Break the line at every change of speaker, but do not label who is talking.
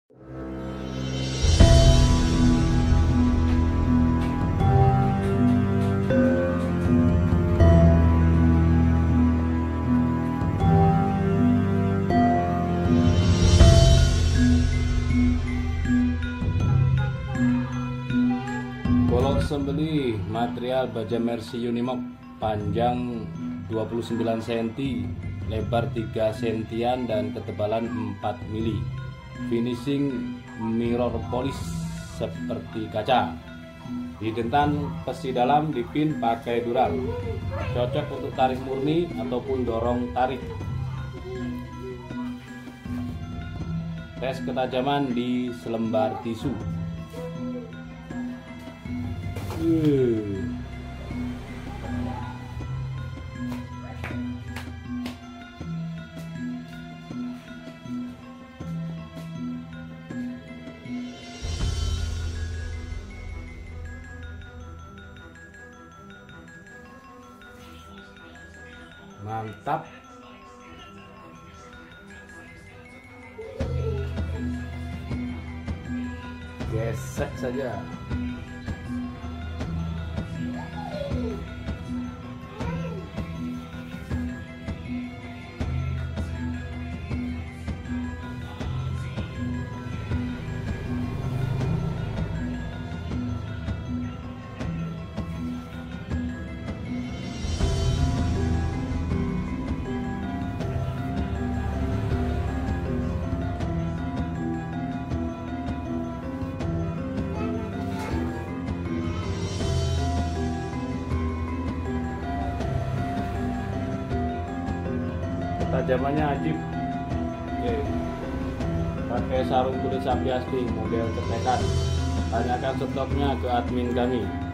Golok sembelih material baja Mercy Unimog, panjang 29 cm, lebar 3 cm dan ketebalan 4 mili. Finishing mirror polish seperti kaca. Hidentan besi dalam, dipin pakai dural. Cocok untuk tarik murni ataupun dorong tarik. Tes ketajaman di selembar tisu. Mantap. Gesek saja. Ketajamannya ajib. Oke. Pakai sarung kulit sapi asli model cetekan. Tanyakan stoknya ke admin kami.